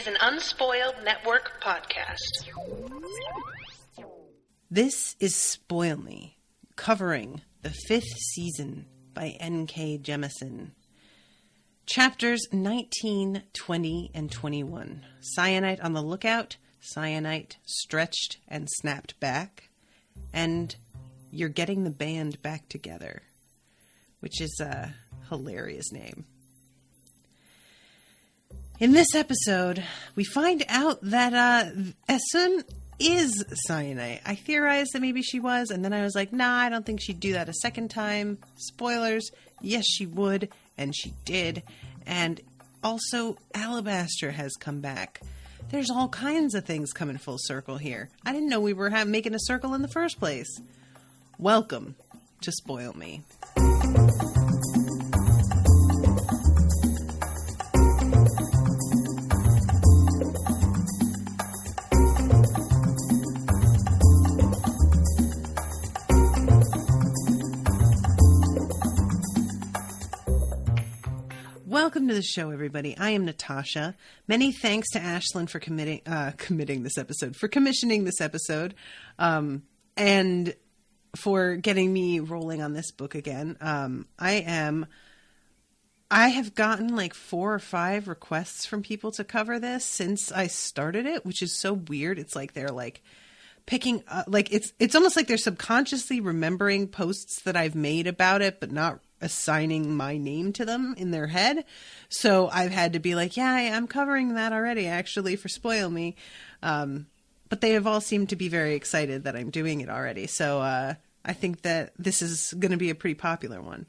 an Unspoiled Network podcast. This is Spoil Me, covering the 5th season by N.K. Jemisin. Chapters 19, 20, and 21. Syenite on the lookout, Syenite stretched and snapped back, and You're Getting the Band Back Together, which is a hilarious name. In this episode, we find out that Essun is Syenite. I theorized that maybe she was, and then I was like, nah, I don't think she'd do that a second time. Spoilers, yes she would, and she did. And also, Alabaster has come back. There's all kinds of things coming full circle here. I didn't know we were making a circle in the first place. Welcome to Spoil Me. Welcome to the show, everybody. I am Natasha. Many thanks to Ashlynn for commissioning this episode, and for getting me rolling on this book again. I have gotten like 4 or 5 requests from people to cover this since I started it, which is so weird. It's like they're like picking up, like it's almost like they're subconsciously remembering posts that I've made about it, but not assigning my name to them in their head. So I've had to be like, yeah, I'm covering that already, actually, for Spoil Me. But they have all seemed to be very excited that I'm doing it already. So I think that this is going to be a pretty popular one.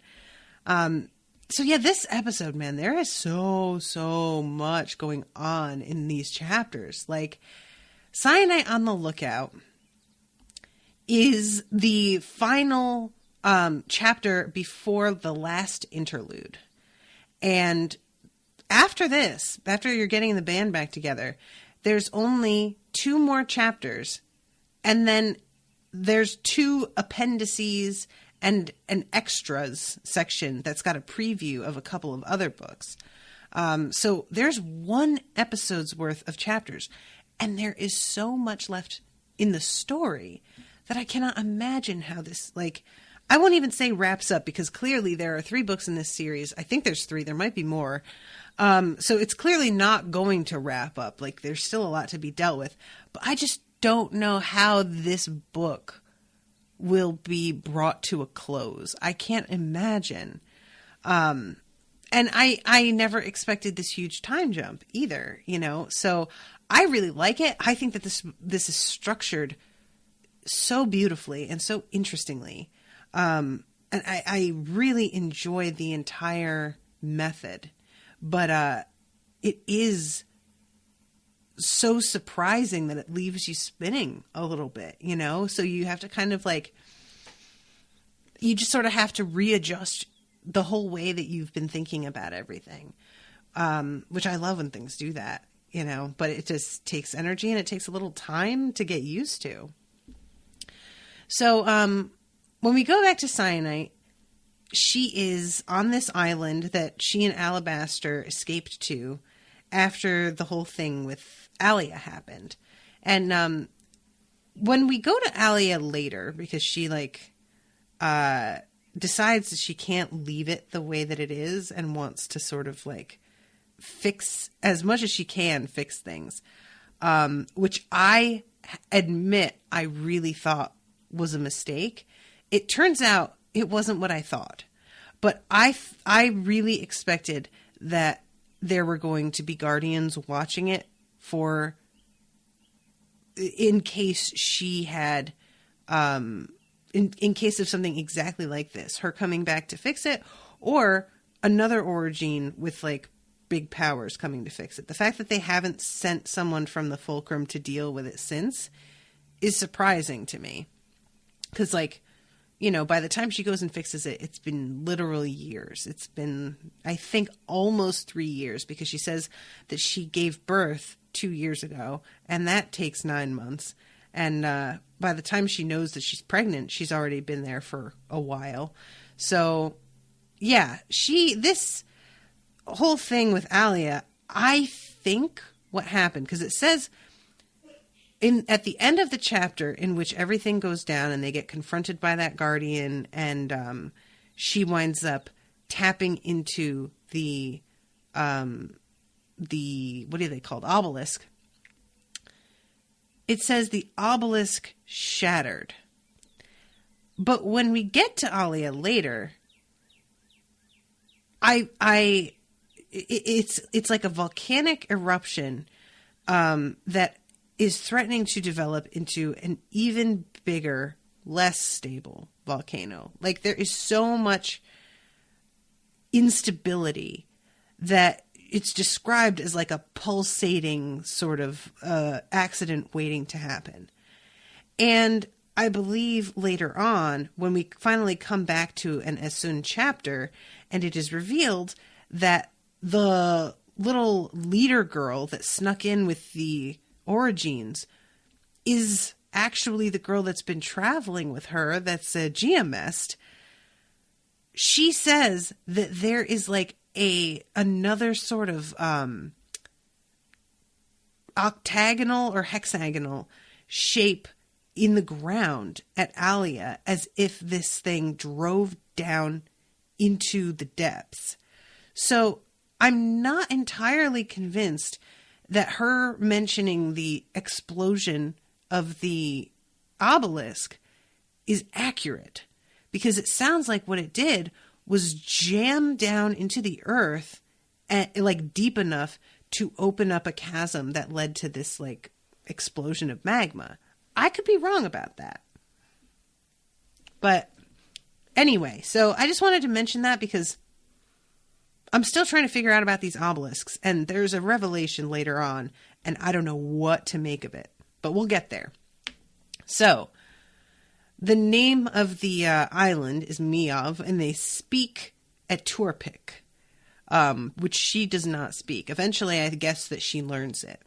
So yeah, this episode, man, there is so much going on in these chapters. Like, Syenite on the Lookout is the final chapter before the last interlude. And after this, after You're Getting the Band Back Together, there's only 2 more chapters, and then there's 2 appendices and an extras section that's got a preview of a couple of other books. So there's 1 episode's worth of chapters, and there is so much left in the story that I cannot imagine how this, like, I won't even say wraps up, because clearly there are 3 books in this series. I think there's 3. There might be more. So it's clearly not going to wrap up. Like, there's still a lot to be dealt with. But I just don't know how this book will be brought to a close. I can't imagine. And I never expected this huge time jump either, you know? So I really like it. I think that this is structured so beautifully and so interestingly. And I really enjoy the entire method, but it is so surprising that it leaves you spinning a little bit, you know? So you have to kind of like, you just sort of have to readjust the whole way that you've been thinking about everything, which I love when things do that, you know? But it just takes energy, and it takes a little time to get used to. So, when we go back to Syenite, she is on this island that she and Alabaster escaped to after the whole thing with Alia happened. And when we go to Alia later, because she decides that she can't leave it the way that it is and wants to sort of like fix as much as she can, fix things, which I admit I really thought was a mistake. It turns out it wasn't what I thought, but I really expected that there were going to be guardians watching it in case she had, in case of something exactly like this, her coming back to fix it, or another Origene with like big powers coming to fix it. The fact that they haven't sent someone from the Fulcrum to deal with it since is surprising to me. 'Cause like, you know, by the time she goes and fixes it, it's been literally years. It's been, I think, almost 3 years, because she says that she gave birth 2 years ago, and that takes 9 months. And by the time she knows that she's pregnant, she's already been there for a while. So, yeah, this whole thing with Alia, I think what happened, because it says at the end of the chapter in which everything goes down and they get confronted by that guardian, and she winds up tapping into the what are they called? Obelisk. It says the obelisk shattered. But when we get to Alia later, it's like a volcanic eruption that is threatening to develop into an even bigger, less stable volcano. Like, there is so much instability that it's described as like a pulsating sort of accident waiting to happen. And I believe later on, when we finally come back to an Essun chapter, and it is revealed that the little leader girl that snuck in with the Origines is actually the girl that's been traveling with her, that's a Geomest. She says that there is like another sort of octagonal or hexagonal shape in the ground at Alia, as if this thing drove down into the depths. So I'm not entirely convinced that her mentioning the explosion of the obelisk is accurate, because it sounds like what it did was jam down into the earth and like deep enough to open up a chasm that led to this like explosion of magma. I could be wrong about that. But anyway, so I just wanted to mention that because I'm still trying to figure out about these obelisks, and there's a revelation later on, and I don't know what to make of it, but we'll get there. So, the name of the island is Miav, and they speak Eturpic, which she does not speak. Eventually, I guess that she learns it.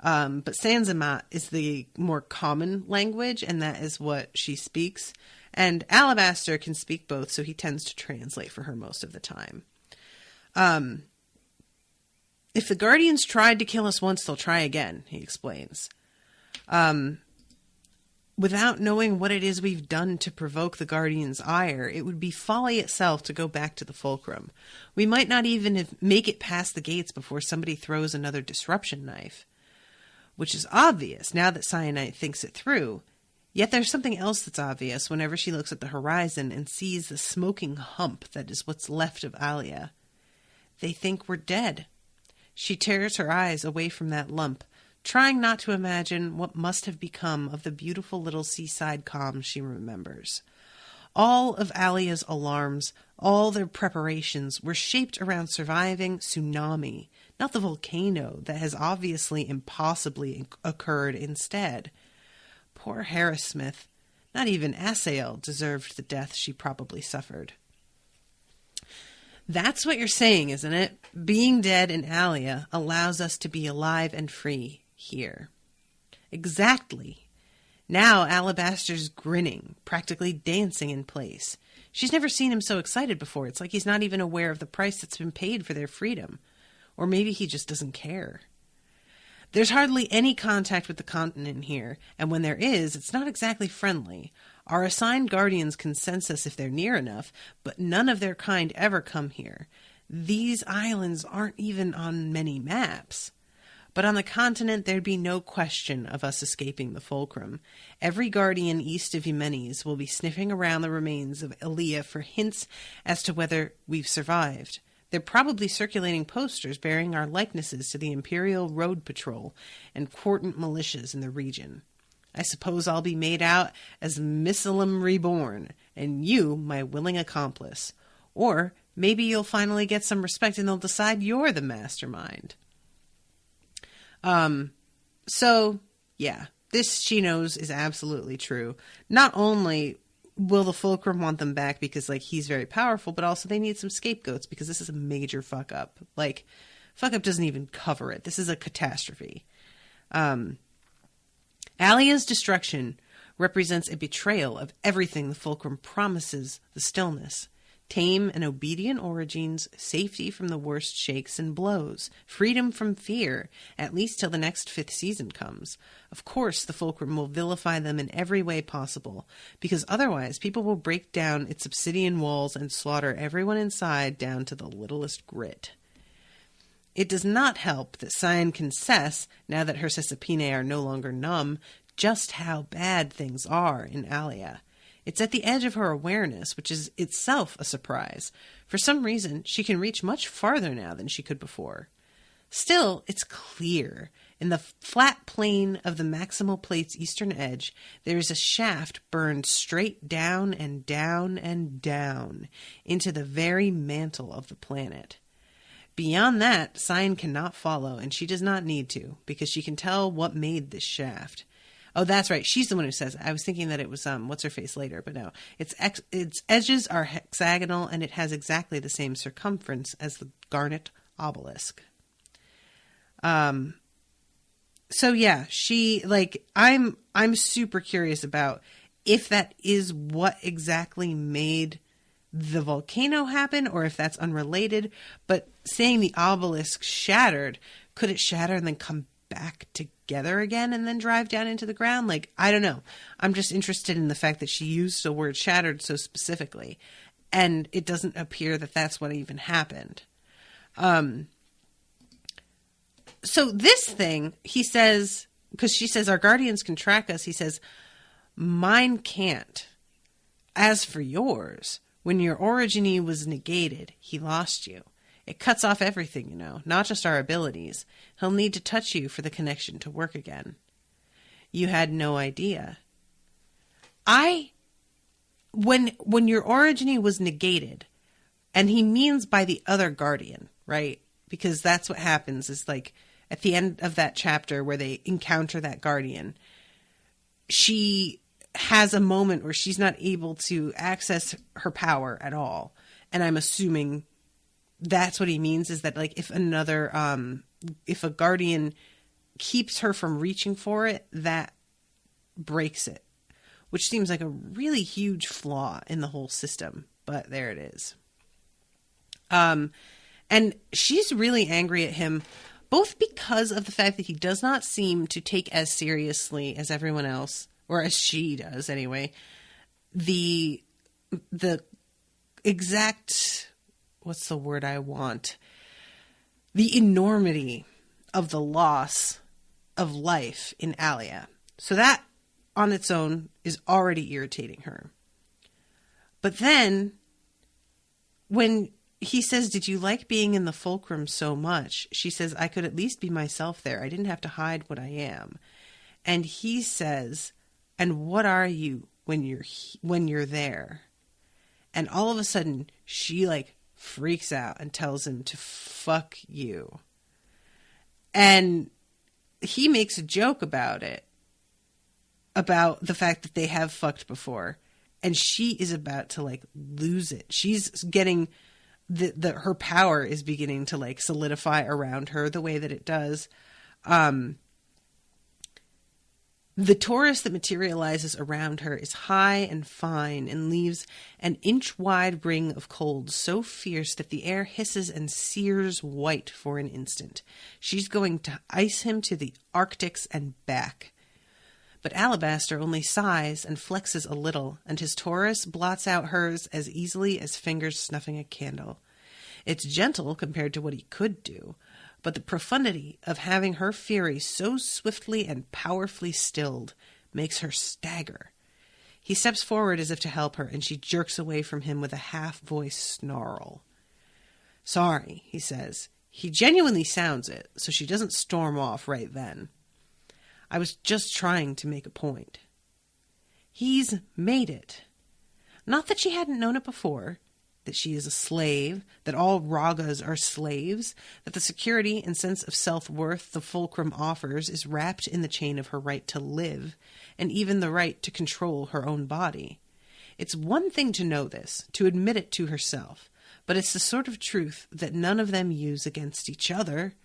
But Sansamat is the more common language, and that is what she speaks. And Alabaster can speak both, so he tends to translate for her most of the time. If the Guardians tried to kill us once, they'll try again, he explains. Without knowing what it is we've done to provoke the Guardians' ire, it would be folly itself to go back to the Fulcrum. We might not even make it past the gates before somebody throws another disruption knife. Which is obvious now that Syenite thinks it through. Yet there's something else that's obvious whenever she looks at the horizon and sees the smoking hump that is what's left of Alia. They think we're dead. She tears her eyes away from that lump, trying not to imagine what must have become of the beautiful little seaside calm she remembers. All of Alia's alarms, all their preparations were shaped around surviving tsunami, not the volcano that has obviously impossibly occurred instead. Poor Harrismith. Not even Asael deserved the death she probably suffered. That's what you're saying, isn't it? Being dead in Alia allows us to be alive and free here. Exactly. Now Alabaster's grinning, practically dancing in place. She's never seen him so excited before. It's like he's not even aware of the price that's been paid for their freedom. Or maybe he just doesn't care. There's hardly any contact with the continent here, and when there is, it's not exactly friendly. Our assigned guardians can sense us if they're near enough, but none of their kind ever come here. These islands aren't even on many maps. But on the continent, there'd be no question of us escaping the Fulcrum. Every guardian east of Eumenes will be sniffing around the remains of Elia for hints as to whether we've survived. They're probably circulating posters bearing our likenesses to the Imperial Road Patrol and Quartant militias in the region. I suppose I'll be made out as Missalem Reborn, and you my willing accomplice. Or maybe you'll finally get some respect and they'll decide you're the mastermind. So, yeah, this she knows is absolutely true. Not only will the Fulcrum want them back because, like, he's very powerful, but also they need some scapegoats because this is a major fuck up. Like, fuck up doesn't even cover it. This is a catastrophe. Alia's destruction represents a betrayal of everything the Fulcrum promises the stillness. Tame and obedient origins, safety from the worst shakes and blows, freedom from fear, at least till the next 5th season comes. Of course, the Fulcrum will vilify them in every way possible, because otherwise people will break down its obsidian walls and slaughter everyone inside down to the littlest grit. It does not help that Syen can assess, now that her Sesapine are no longer numb, just how bad things are in Alia. It's at the edge of her awareness, which is itself a surprise. For some reason, she can reach much farther now than she could before. Still, it's clear. In the flat plane of the maximal plate's eastern edge, there is a shaft burned straight down and down and down into the very mantle of the planet. Beyond that, Syen cannot follow, and she does not need to, because she can tell what made this shaft. Oh, that's right. She's the one who says it. I was thinking that it was, what's-her-face later, but no. Its edges are hexagonal, and it has exactly the same circumference as the garnet obelisk. So yeah, she, like, I'm super curious about if that is what exactly made the volcano happen, or if that's unrelated. But saying the obelisk shattered, could it shatter and then come back together again and then drive down into the ground? Like, I don't know. I'm just interested in the fact that she used the word shattered so specifically, and it doesn't appear that that's what even happened. So this thing, he says, because she says our guardians can track us, he says, mine can't. As for yours, when your originy was negated, he lost you. It cuts off everything, you know, not just our abilities. He'll need to touch you for the connection to work again. You had no idea. When your originy was negated, and he means by the other guardian, right? Because that's what happens, is like at the end of that chapter where they encounter that guardian, she has a moment where she's not able to access her power at all. And I'm assuming that's what he means, is that like if a guardian keeps her from reaching for it, that breaks it, which seems like a really huge flaw in the whole system, but there it is. And she's really angry at him, both because of the fact that he does not seem to take as seriously as everyone else, or as she does anyway, the exact, what's the word I want? The enormity of the loss of life in Alia. So that on its own is already irritating her. But then when he says, did you like being in the Fulcrum so much? She says, I could at least be myself there. I didn't have to hide what I am. And he says, and what are you when you're there? And all of a sudden she like freaks out and tells him to fuck you. And he makes a joke about it, about the fact that they have fucked before. And she is about to like lose it. She's getting her power is beginning to like solidify around her the way that it does. The torus that materializes around her is high and fine and leaves an inch-wide ring of cold so fierce that the air hisses and sears white for an instant. She's going to ice him to the Arctics and back. But Alabaster only sighs and flexes a little, and his torus blots out hers as easily as fingers snuffing a candle. It's gentle compared to what he could do, but the profundity of having her fury so swiftly and powerfully stilled makes her stagger. He steps forward as if to help her, and she jerks away from him with a half-voiced snarl. Sorry, he says. He genuinely sounds it, so she doesn't storm off right then. I was just trying to make a point. He's made it. Not that she hadn't known it before, that she is a slave, that all Ragas are slaves, that the security and sense of self-worth the Fulcrum offers is wrapped in the chain of her right to live, and even the right to control her own body. It's one thing to know this, to admit it to herself, but it's the sort of truth that none of them use against each other,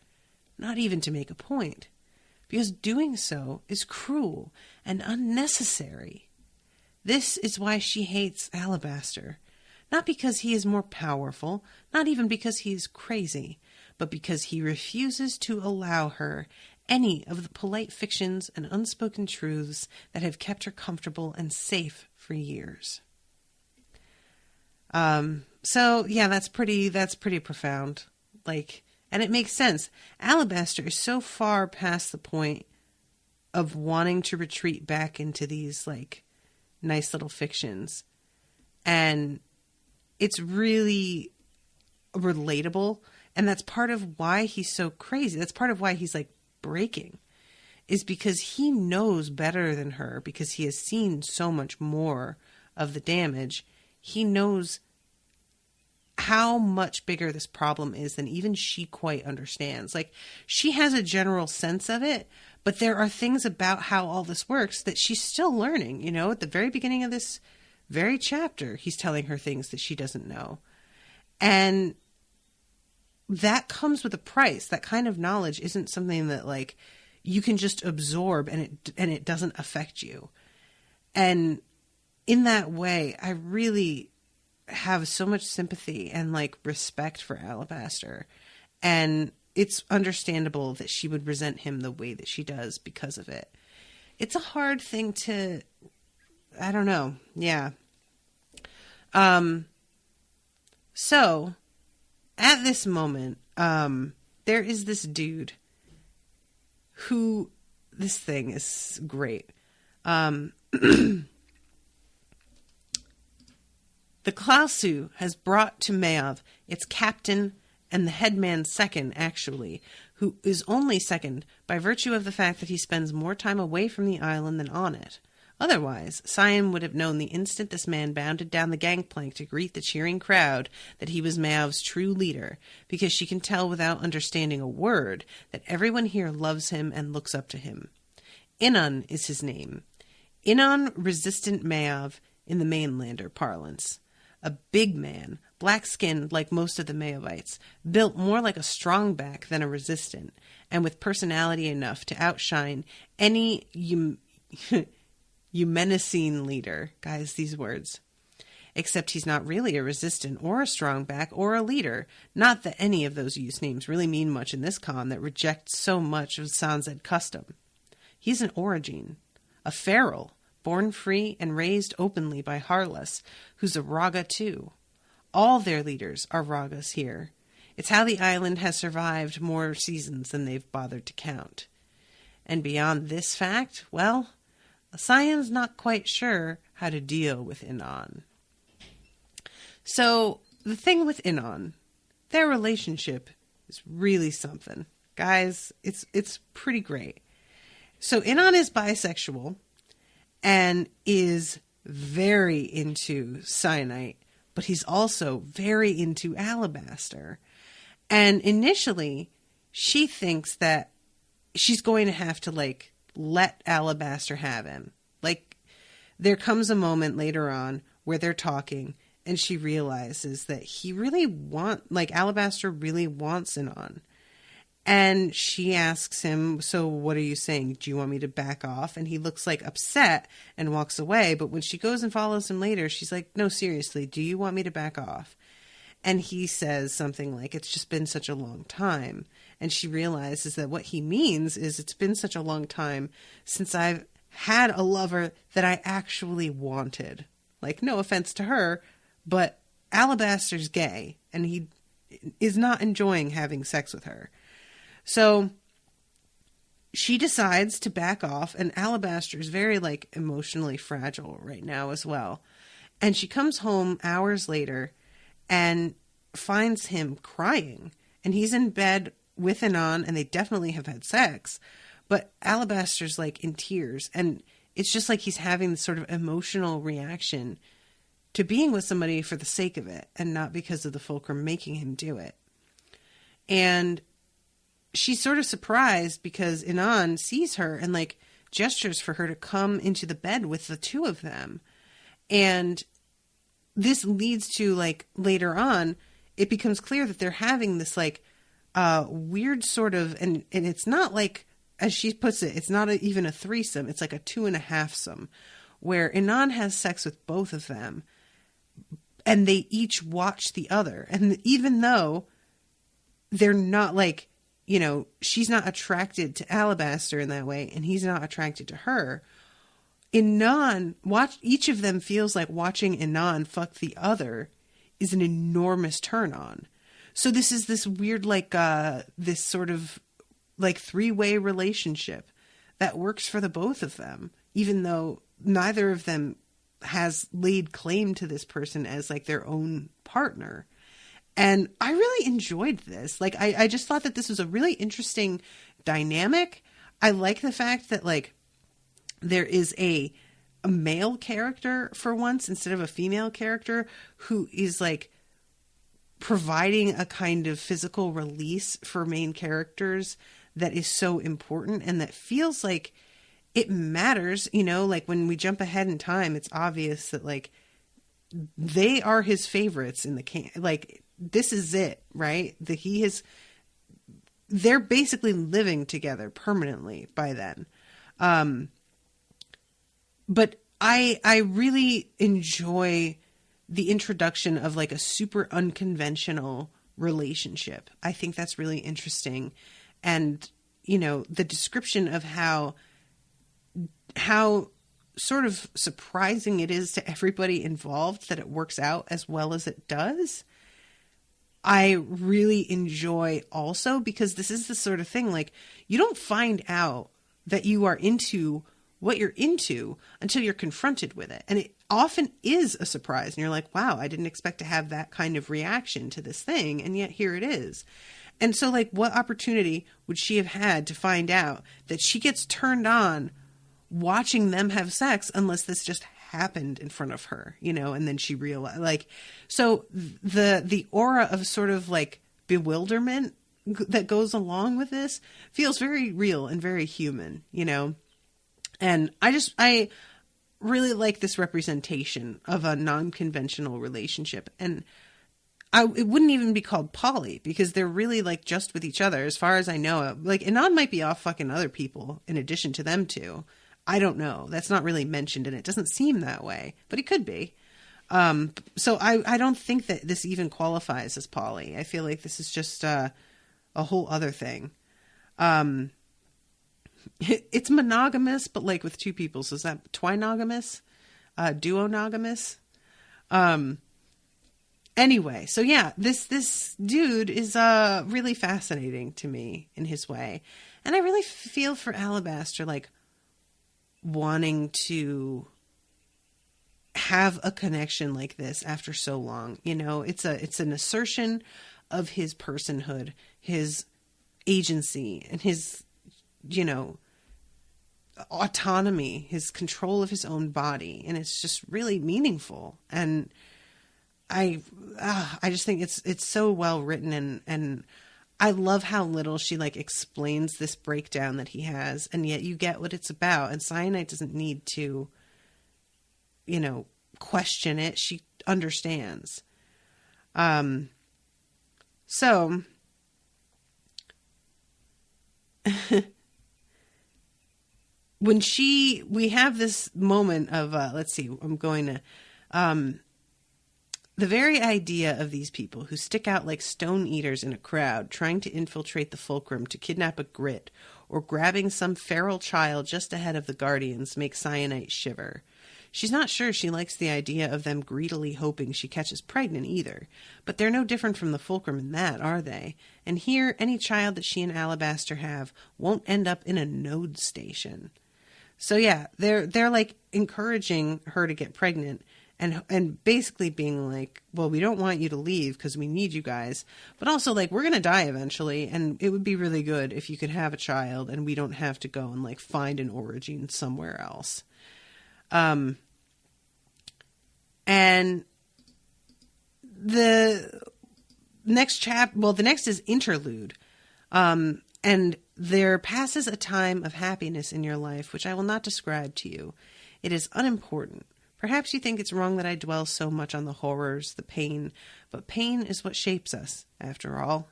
not even to make a point, because doing so is cruel and unnecessary. This is why she hates Alabaster. not because he is more powerful, not even because he is crazy, but because he refuses to allow her any of the polite fictions and unspoken truths that have kept her comfortable and safe for years. So yeah, that's pretty profound. Like, and it makes sense. Alabaster is so far past the point of wanting to retreat back into these like nice little fictions. And it's really relatable. And that's part of why he's so crazy. That's part of why he's like breaking, is because he knows better than her, because he has seen so much more of the damage. He knows how much bigger this problem is than even she quite understands. Like, she has a general sense of it, but there are things about how all this works that she's still learning. You know, at the very beginning of this very chapter, he's telling her things that she doesn't know. And that comes with a price. That kind of knowledge isn't something that like you can just absorb and it doesn't affect you. And in that way, I really have so much sympathy and like respect for Alabaster. And it's understandable that she would resent him the way that she does because of it. It's a hard thing to, I don't know. Yeah. So at this moment, there is this dude who, this thing is great. The Klausu has brought to Mayav its captain and the headman's second, actually, who is only second by virtue of the fact that he spends more time away from the island than on it. Otherwise, Syen would have known the instant this man bounded down the gangplank to greet the cheering crowd that he was Mayav's true leader, because she can tell without understanding a word that everyone here loves him and looks up to him. Inun is his name. Inun resistant Mayav in the mainlander parlance. A big man, black-skinned like most of the Mayavites, built more like a strongback than a resistant, and with personality enough to outshine any Eumenacine leader. Guys, these words. Except he's not really a resistant or a strongback or a leader. Not that any of those use names really mean much in this con that rejects so much of Sanzed custom. He's an origin, a feral, born free and raised openly by Harless, who's a Raga too. All their leaders are Ragas here. It's how the island has survived more seasons than they've bothered to count. And beyond this fact, well, Syen's not quite sure how to deal with Inun. So, the thing with Inun, their relationship is really something. Guys, it's pretty great. So, Inun is bisexual and is very into Syenite, but he's also very into Alabaster. And initially, she thinks that she's going to have to, like, let Alabaster have him. Like, there comes a moment later on where they're talking, and she realizes that Alabaster really wants Inun. And she asks him, so what are you saying? Do you want me to back off? And he looks like upset and walks away. But when she goes and follows him later, she's like, no, seriously, do you want me to back off? And he says something like, it's just been such a long time. And she realizes that what he means is it's been such a long time since I've had a lover that I actually wanted. Like, no offense to her, but Alabaster's gay and he is not enjoying having sex with her. So she decides to back off, and Alabaster is very, like, emotionally fragile right now as well. And she comes home hours later and finds him crying. And he's in bed with Inun, and they definitely have had sex. But Alabaster's, like, in tears. And it's just like he's having this sort of emotional reaction to being with somebody for the sake of it, and not because of the fulcrum making him do it. And she's sort of surprised because Inun sees her and, like, gestures for her to come into the bed with the two of them. And this leads to, like, later on, it becomes clear that they're having this, like, weird sort of, and it's not like, as she puts it, it's not even a threesome. It's like a 2.5-some, where Inun has sex with both of them. and they each watch the other. And even though they're not like, you know, she's not attracted to Alabaster in that way, and he's not attracted to her, each of them feels like watching Anon fuck the other is an enormous turn on. So this is this weird, like, this sort of like 3-way relationship that works for the both of them, even though neither of them has laid claim to this person as like their own partner. And I really enjoyed this. Like, I just thought that this was a really interesting dynamic. I like the fact that, like, there is a male character for once instead of a female character who is, like, providing a kind of physical release for main characters that is so important and that feels like it matters. You know, like, when we jump ahead in time, it's obvious that, like, they are his favorites in the camp. Like, this is it, right? They're basically living together permanently by then. But I really enjoy the introduction of, like, a super unconventional relationship. I think that's really interesting. And, you know, the description of how sort of surprising it is to everybody involved that it works out as well as it does, I really enjoy also, because this is the sort of thing, like, you don't find out that you are into what you're into until you're confronted with it. And it often is a surprise. And you're like, wow, I didn't expect to have that kind of reaction to this thing. And yet here it is. And so, like, what opportunity would she have had to find out that she gets turned on watching them have sex unless this just happened in front of her, you know? And then she realized, like, so the aura of sort of, like, bewilderment that goes along with this feels very real and very human, you know? And I really like this representation of a non-conventional relationship. And it wouldn't even be called poly, because they're really, like, just with each other as far as I know. Like, Anon might be off fucking other people in addition to them two. I don't know. That's not really mentioned, and it doesn't seem that way, but it could be. So I don't think that this even qualifies as poly. I feel like this is just a whole other thing. It's monogamous, but, like, with two people. So is that twinogamous? Duonogamous? Anyway, so yeah, this dude is really fascinating to me in his way. And I really feel for Alabaster, like, wanting to have a connection like this after so long. You know, it's an assertion of his personhood, his agency, and his, you know, autonomy, his control of his own body. And it's just really meaningful. And I just think it's so well written, and I love how little she, like, explains this breakdown that he has, and yet you get what it's about. And Syenite doesn't need to, you know, question it. She understands. So when we have this moment of, let's see, I'm going to, the very idea of these people who stick out like stone eaters in a crowd, trying to infiltrate the fulcrum to kidnap a grit, or grabbing some feral child just ahead of the Guardians, makes Syenite shiver. She's not sure she likes the idea of them greedily hoping she catches pregnant either, but they're no different from the fulcrum in that, are they? And here, any child that she and Alabaster have won't end up in a node station. So yeah, they're like encouraging her to get pregnant, and basically being like, well, we don't want you to leave because we need you guys, but also, like, we're going to die eventually, and it would be really good if you could have a child and we don't have to go and, like, find an origin somewhere else. And the next the next is interlude. And there passes a time of happiness in your life, which I will not describe to you. It is unimportant. Perhaps you think it's wrong that I dwell so much on the horrors, the pain, but pain is what shapes us, after all.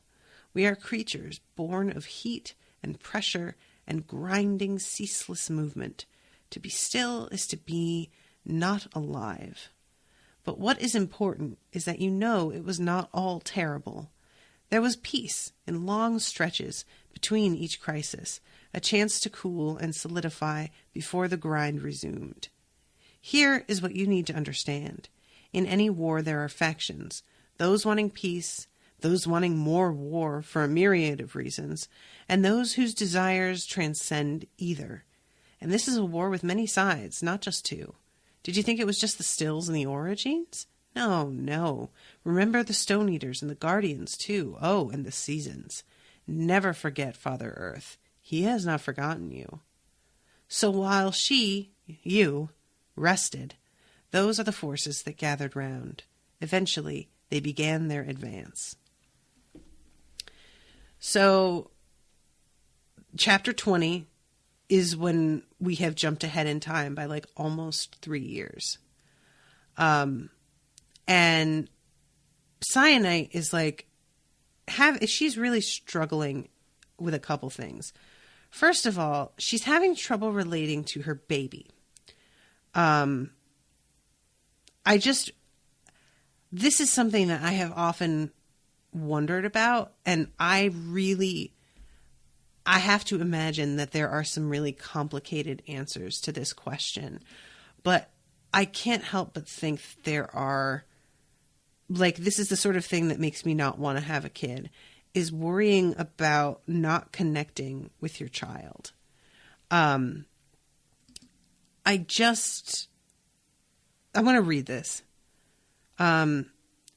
We are creatures born of heat and pressure and grinding, ceaseless movement. To be still is to be not alive. But what is important is that you know it was not all terrible. There was peace in long stretches between each crisis, a chance to cool and solidify before the grind resumed. Here is what you need to understand. In any war there are factions, those wanting peace, those wanting more war for a myriad of reasons, and those whose desires transcend either. And this is a war with many sides, not just two. Did you think it was just the Stills and the Origines? No. Remember the Stone Eaters and the Guardians, too. Oh, and the Seasons. Never forget Father Earth. He has not forgotten you. So while you, rested, those are the forces that gathered round. Eventually, they began their advance. So, chapter 20 is when we have jumped ahead in time by like almost 3 years. And Syenite is like, she's really struggling with a couple things. First of all, she's having trouble relating to her baby. This is something that I have often wondered about, and I have to imagine that there are some really complicated answers to this question, but I can't help but think there are, like, this is the sort of thing that makes me not want to have a kid, is worrying about not connecting with your child. I want to read this.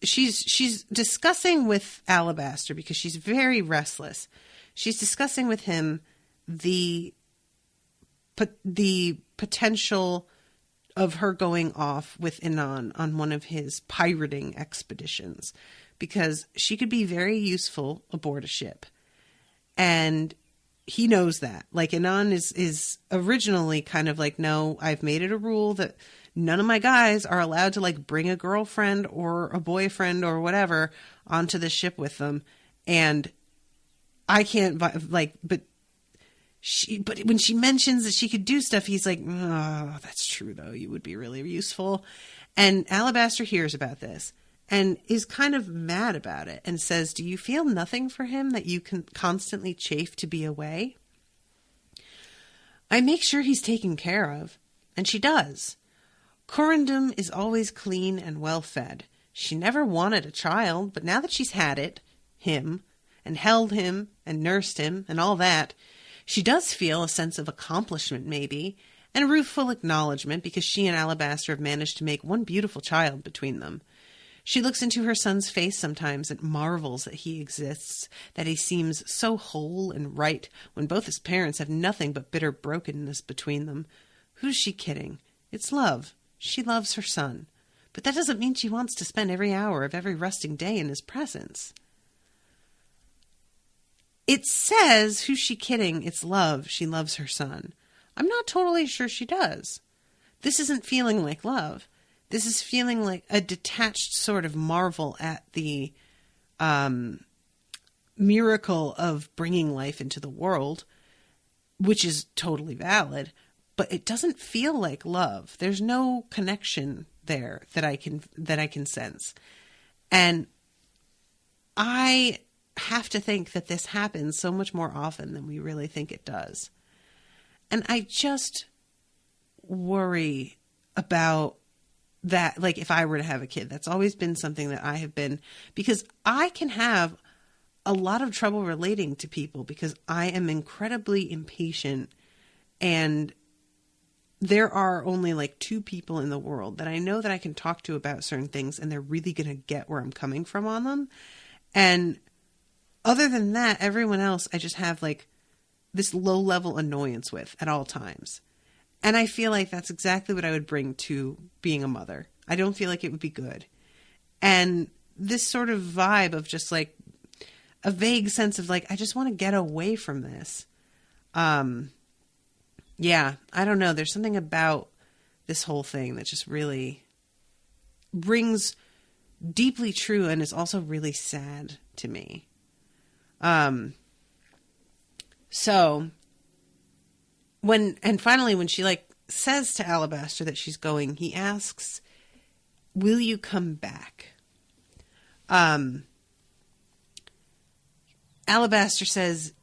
She's discussing with Alabaster because she's very restless. She's discussing with him the potential of her going off with Essun on one of his pirating expeditions, because she could be very useful aboard a ship. And he knows that. Like, Essun is originally kind of like, no, I've made it a rule that none of my guys are allowed to like bring a girlfriend or a boyfriend or whatever onto the ship with them. And I can't but when she mentions that she could do stuff, he's like, oh, that's true though. You would be really useful. And Alabaster hears about this and is kind of mad about it and says, do you feel nothing for him that you can constantly chafe to be away? I make sure he's taken care of. And she does. Corundum is always clean and well fed. She never wanted a child, but now that she's had it, him, and held him and nursed him and all that, she does feel a sense of accomplishment maybe, and a rueful acknowledgement because she and Alabaster have managed to make one beautiful child between them. She looks into her son's face sometimes and marvels that he exists, that he seems so whole and right when both his parents have nothing but bitter brokenness between them. Who's she kidding? It's love. She loves her son. But that doesn't mean she wants to spend every hour of every resting day in his presence. It says, who's she kidding? It's love. She loves her son. I'm not totally sure she does. This isn't feeling like love. This is feeling like a detached sort of marvel at the miracle of bringing life into the world, which is totally valid, but it doesn't feel like love. There's no connection there that I can sense. And I have to think that this happens so much more often than we really think it does. And I just worry about that. Like, if I were to have a kid, that's always been something that I have been, because I can have a lot of trouble relating to people because I am incredibly impatient, and there are only like 2 people in the world that I know that I can talk to about certain things and they're really going to get where I'm coming from on them. And other than that, everyone else I just have like this low level annoyance with at all times. And I feel like that's exactly what I would bring to being a mother. I don't feel like it would be good. And this sort of vibe of just like a vague sense of like, I just want to get away from this. Yeah, I don't know. There's something about this whole thing that just really rings deeply true and is also really sad to me. So finally when she like says to Alabaster that she's going, he asks, will you come back? Alabaster says,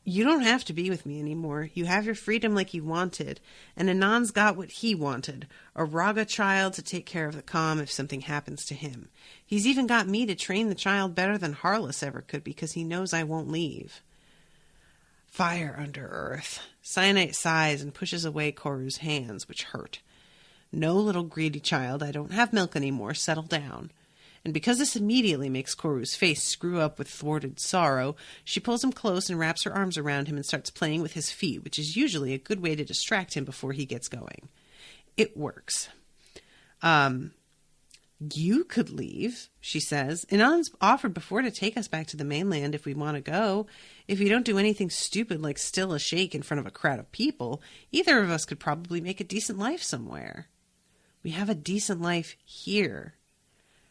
you don't have to be with me anymore. You have your freedom like you wanted. And Annon's got what he wanted. A Raga child to take care of the calm if something happens to him. He's even got me to train the child better than Harless ever could because he knows I won't leave. Fire under earth. Syenite sighs and pushes away Koru's hands, which hurt. No, little greedy child, I don't have milk anymore. Settle down. And because this immediately makes Koru's face screw up with thwarted sorrow, she pulls him close and wraps her arms around him and starts playing with his feet, which is usually a good way to distract him before he gets going. It works. You could leave, she says. Inan's offered before to take us back to the mainland if we want to go. If you don't do anything stupid like still a shake in front of a crowd of people, either of us could probably make a decent life somewhere. We have a decent life here.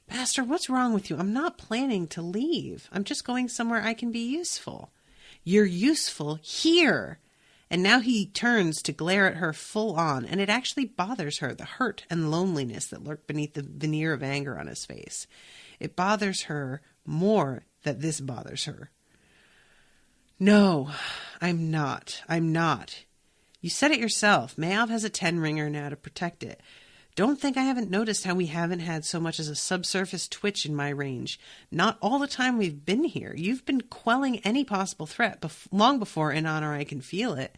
Pastor, what's wrong with you? I'm not planning to leave. I'm just going somewhere I can be useful. You're useful here. And now he turns to glare at her full on, and it actually bothers her, the hurt and loneliness that lurk beneath the veneer of anger on his face. It bothers her more that this bothers her. No, I'm not. I'm not. You said it yourself. Mayav has a 10-ringer now to protect it. Don't think I haven't noticed how we haven't had so much as a subsurface twitch in my range. Not all the time we've been here. You've been quelling any possible threat long before Inan or I can feel it.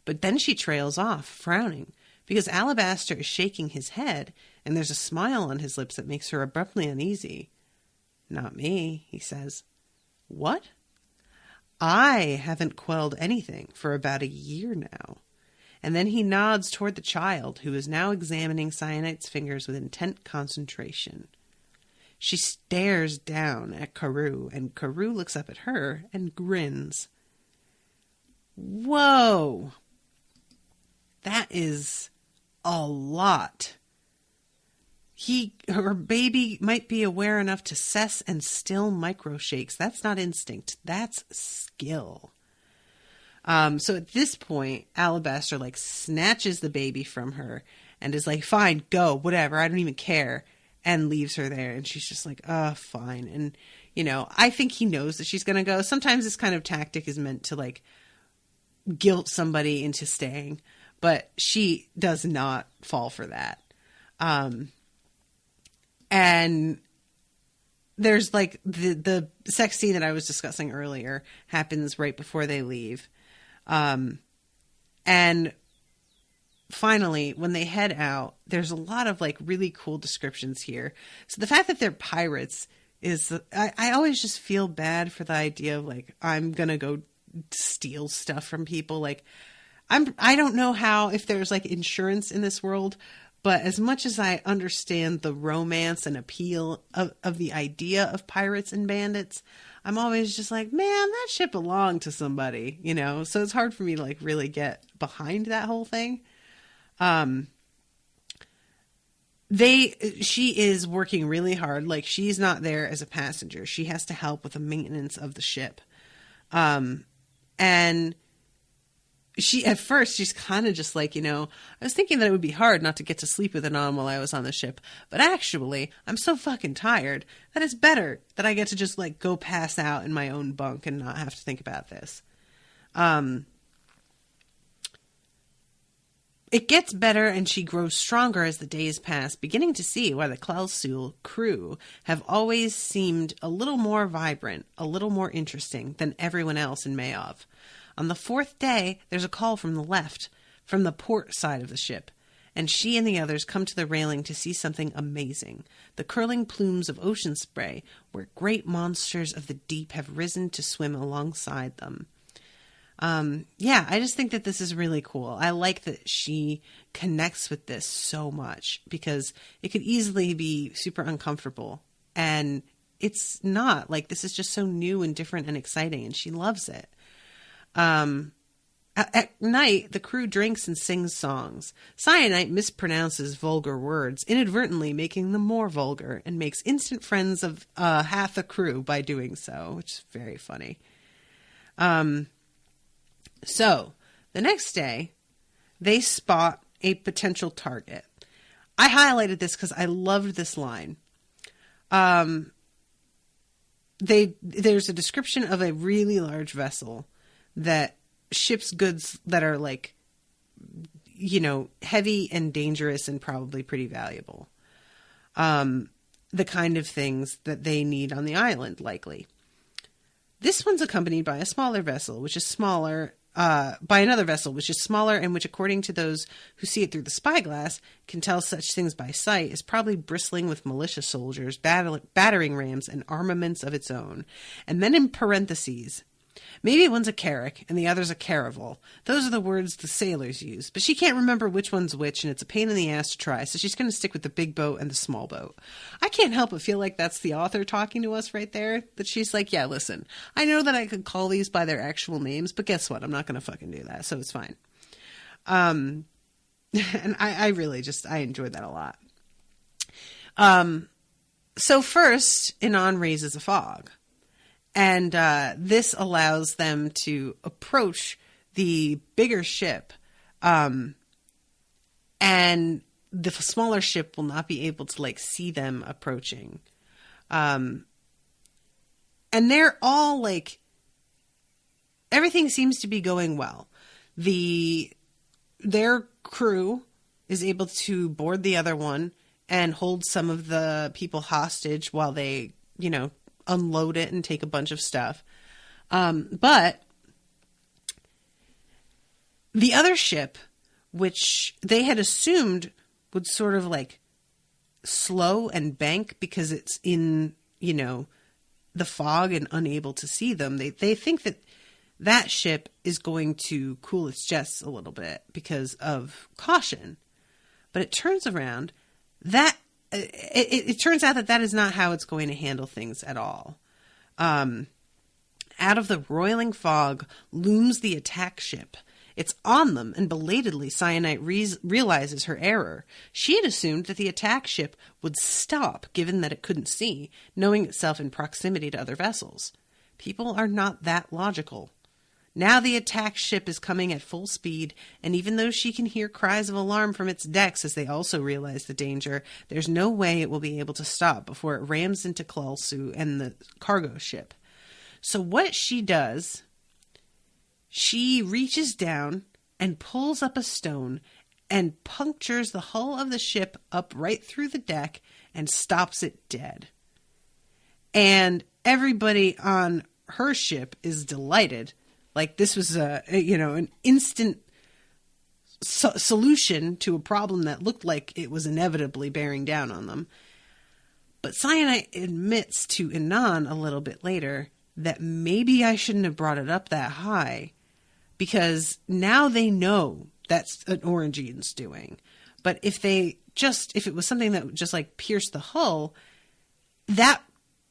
But then she trails off, frowning, because Alabaster is shaking his head, and there's a smile on his lips that makes her abruptly uneasy. Not me, he says. What? I haven't quelled anything for about a year now. And then he nods toward the child, who is now examining Syenite's fingers with intent concentration. She stares down at Koru, and Koru looks up at her and grins. Whoa! That is a lot. Her baby might be aware enough to cess and still microshakes. That's not instinct. That's skill. So at this point, Alabaster snatches the baby from her and is like, fine, go, whatever, I don't even care, and leaves her there. And she's just like, fine. And, I think he knows that she's going to go. Sometimes this kind of tactic is meant to guilt somebody into staying, but she does not fall for that. And there's the sex scene that I was discussing earlier happens right before they leave. And finally, when they head out, there's a lot of really cool descriptions here. So the fact that they're pirates is, I always just feel bad for the idea of I'm going to go steal stuff from people. I don't know if there's insurance in this world, but as much as I understand the romance and appeal of the idea of pirates and bandits, I'm always just man, that shit belonged to somebody, So it's hard for me to really get behind that whole thing. She is working really hard. She's not there as a passenger. She has to help with the maintenance of the ship. And at first she's kind of just I was thinking that it would be hard not to get to sleep with Anon while I was on the ship. But actually, I'm so fucking tired that it's better that I get to just go pass out in my own bunk and not have to think about this. It gets better and she grows stronger as the days pass, beginning to see why the Klelsul crew have always seemed a little more vibrant, a little more interesting than everyone else in Mayav. On the 4th day, there's a call from the left, from the port side of the ship, and she and the others come to the railing to see something amazing. The curling plumes of ocean spray, where great monsters of the deep have risen to swim alongside them. I just think that this is really cool. I like that she connects with this so much, because it could easily be super uncomfortable, and it's not. This is just so new and different and exciting, and she loves it. At night, the crew drinks and sings songs. Syenite mispronounces vulgar words, inadvertently making them more vulgar, and makes instant friends of half the crew by doing so, which is very funny. So, the next day, they spot a potential target. I highlighted this because I loved this line. There's a description of a really large vessel that ships goods that are like, you know, heavy and dangerous and probably pretty valuable. The kind of things that they need on the island, likely. This one's accompanied by a smaller vessel, which is smaller, by another vessel, which is smaller and which, according to those who see it through the spyglass, can tell such things by sight, is probably bristling with militia soldiers, battering rams, and armaments of its own. And then in parentheses, maybe one's a carrack and the other's a caravel. Those are the words the sailors use, but she can't remember which one's which, and it's a pain in the ass to try, so she's going to stick with the big boat and the small boat. I can't help but feel like that's the author talking to us right there, that she's like, yeah, listen, I know that I could call these by their actual names, but guess what? I'm not going to fucking do that, so it's fine. And I really just, I enjoyed that a lot. So first, Essun raises a fog. And this allows them to approach the bigger ship. And the smaller ship will not be able to, like, see them approaching. And they're all, like, everything seems to be going well. Their crew is able to board the other one and hold some of the people hostage while they, you know, unload it and take a bunch of stuff. But the other ship, which they had assumed would sort of like slow and bank because it's in, you know, the fog and unable to see them, they think that ship is going to cool its jets a little bit because of caution. But it turns around that it turns out that is not how it's going to handle things at all. Out of the roiling fog looms the attack ship. It's on them, and belatedly Syenite realizes her error. She had assumed that the attack ship would stop, given that it couldn't see, knowing itself in proximity to other vessels. People are not that logical. Now the attack ship is coming at full speed, and even though she can hear cries of alarm from its decks as they also realize the danger, there's no way it will be able to stop before it rams into Klalsu and the cargo ship. So what she does, she reaches down and pulls up a stone and punctures the hull of the ship up right through the deck and stops it dead. And everybody on her ship is delighted. Like, this was an instant solution to a problem that looked like it was inevitably bearing down on them. But Syenite admits to Essun a little bit later that maybe I shouldn't have brought it up that high, because now they know that's an Orangene's doing. But if it was something that just like pierced the hull, that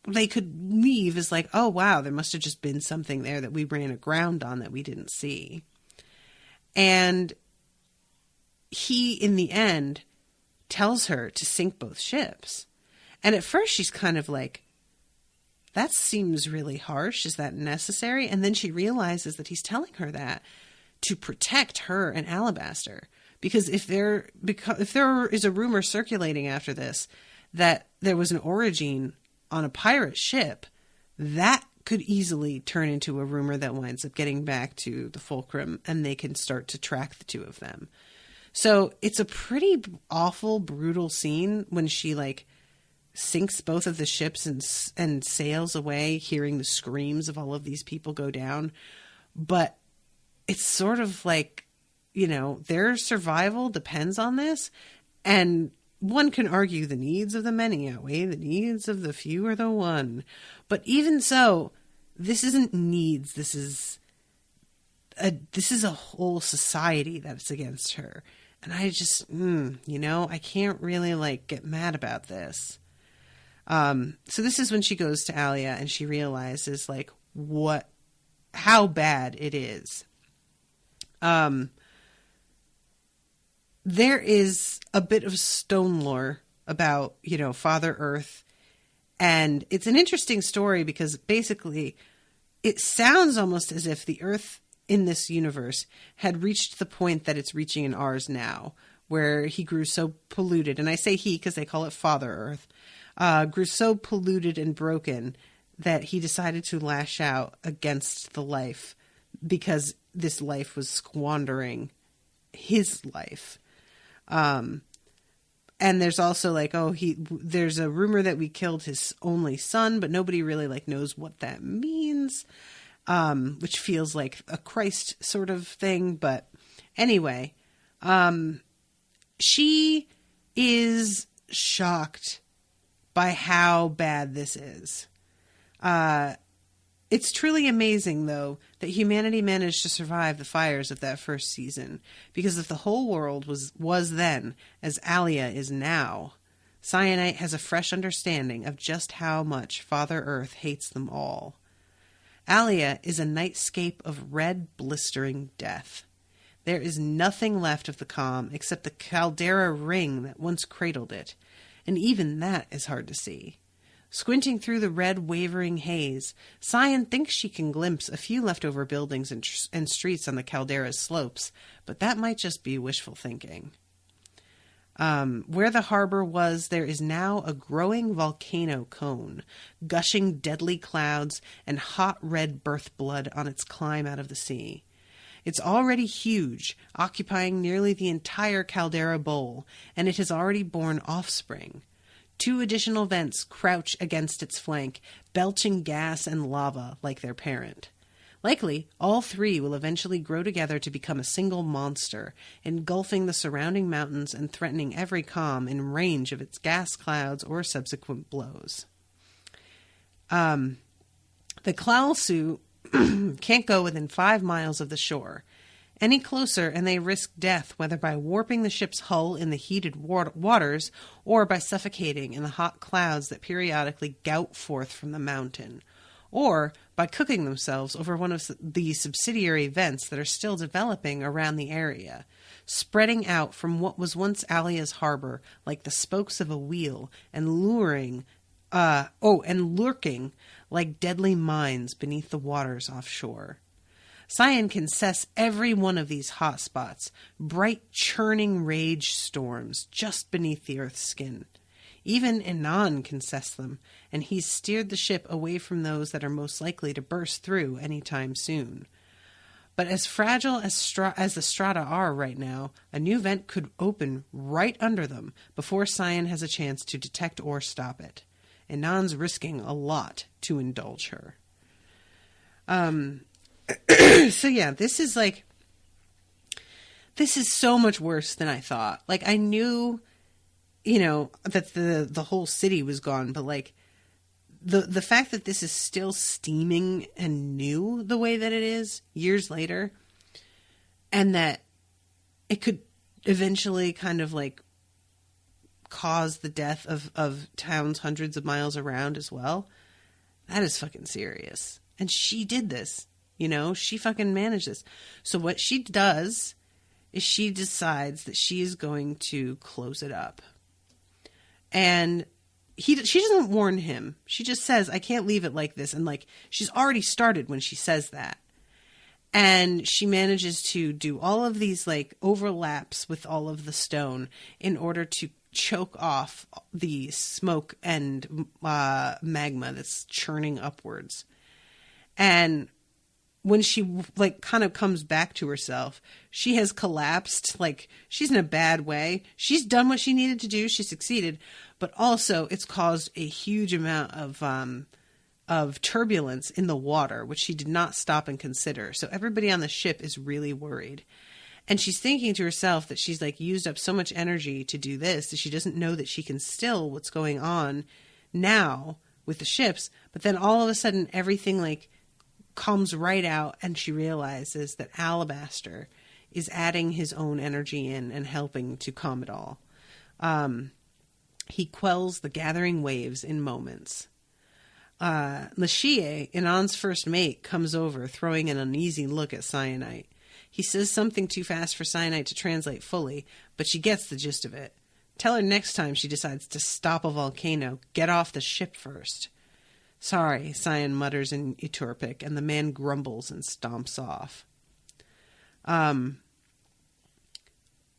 they could leave as like, oh wow, there must have just been something there that we ran aground on that we didn't see. And he, in the end, tells her to sink both ships. And at first she's kind of like, that seems really harsh. Is that necessary? And then she realizes that he's telling her that to protect her and Alabaster. Because if there is a rumor circulating after this that there was an Origene on a pirate ship, that could easily turn into a rumor that winds up getting back to the Fulcrum, and they can start to track the two of them. So it's a pretty awful, brutal scene when she like sinks both of the ships and sails away, hearing the screams of all of these people go down. But it's sort of like, you know, their survival depends on this, and one can argue the needs of the many outweigh the needs of the few or the one. But even so, this isn't needs. This is a whole society that's against her. And I just, I can't really like get mad about this. So this is when she goes to Alia and she realizes like how bad it is. There is a bit of stone lore about, Father Earth. And it's an interesting story because basically it sounds almost as if the Earth in this universe had reached the point that it's reaching in ours now, where he grew so polluted, and I say he because they call it Father Earth, grew so polluted and broken that he decided to lash out against the life because this life was squandering his life. And there's also like, there's a rumor that we killed his only son, but nobody really like knows what that means, which feels like a Christ sort of thing. But anyway, she is shocked by how bad this is. It's truly amazing, though, that humanity managed to survive the fires of that first season, because if the whole world was then as Alia is now, Syenite has a fresh understanding of just how much Father Earth hates them all. Alia is a nightscape of red, blistering death. There is nothing left of the calm except the caldera ring that once cradled it, and even that is hard to see. Squinting through the red, wavering haze, Syen thinks she can glimpse a few leftover buildings and streets on the caldera's slopes, but that might just be wishful thinking. Where the harbor was, there is now a growing volcano cone, gushing deadly clouds and hot red birth blood on its climb out of the sea. It's already huge, occupying nearly the entire caldera bowl, and it has already borne offspring. 2 additional vents crouch against its flank, belching gas and lava like their parent. Likely, all 3 will eventually grow together to become a single monster, engulfing the surrounding mountains and threatening every calm in range of its gas clouds or subsequent blows. The Klausu can't go within 5 miles of the shore. Any closer and they risk death, whether by warping the ship's hull in the heated waters or by suffocating in the hot clouds that periodically gout forth from the mountain, or by cooking themselves over one of the subsidiary vents that are still developing around the area, spreading out from what was once Alia's harbor like the spokes of a wheel and lurking like deadly mines beneath the waters offshore. Syen can sense every one of these hot spots, bright churning rage storms just beneath the Earth's skin. Even Essun can sense them, and he's steered the ship away from those that are most likely to burst through any time soon. But as fragile as the strata are right now, a new vent could open right under them before Syen has a chance to detect or stop it. Essun's risking a lot to indulge her. So yeah, this is so much worse than I thought. Like, I knew, that the whole city was gone, but like the fact that this is still steaming and new the way that it is years later, and that it could eventually kind of like cause the death of towns hundreds of miles around as well, that is fucking serious. And she did this. She fucking managed this. So what she does is she decides that she is going to close it up. And she doesn't warn him. She just says, I can't leave it like this. And like, she's already started when she says that. And she manages to do all of these like overlaps with all of the stone in order to choke off the smoke and magma that's churning upwards. And when she like kind of comes back to herself, she has collapsed. Like, she's in a bad way. She's done what she needed to do. She succeeded, but also it's caused a huge amount of turbulence in the water, which she did not stop and consider. So everybody on the ship is really worried. And she's thinking to herself that she's like used up so much energy to do this that she doesn't know that she can still what's going on now with the ships. But then all of a sudden everything like comes right out, and she realizes that Alabaster is adding his own energy in and helping to calm it all. He quells the gathering waves in moments. Lashie, Essun's first mate, comes over, throwing an uneasy look at Syenite. He says something too fast for Syenite to translate fully, but she gets the gist of it. Tell her next time she decides to stop a volcano, get off the ship first. Sorry, Syen mutters in Eturpic, and the man grumbles and stomps off.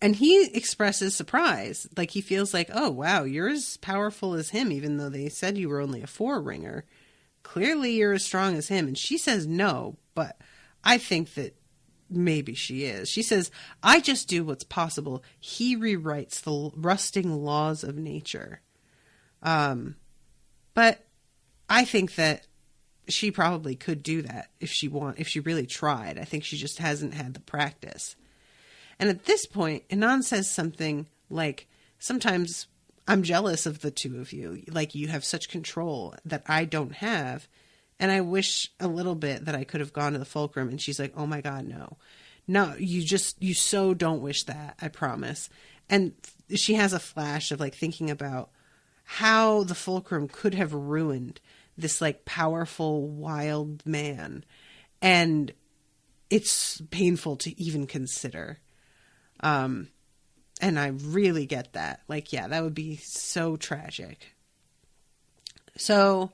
And he expresses surprise. Like, he feels like, oh, wow, you're as powerful as him, even though they said you were only a 4-ringer. Clearly you're as strong as him. And she says no, but I think that maybe she is. She says, I just do what's possible. He rewrites the rusting laws of nature. But I think that she probably could do that if she really tried. I think she just hasn't had the practice. And at this point, Essun says something like, sometimes I'm jealous of the two of you. Like, you have such control that I don't have. And I wish a little bit that I could have gone to the fulcrum. And she's like, oh my God, no. No, you so don't wish that, I promise. And she has a flash of like thinking about how the fulcrum could have ruined this like powerful, wild man. And it's painful to even consider. And I really get that. Like, yeah, that would be so tragic. So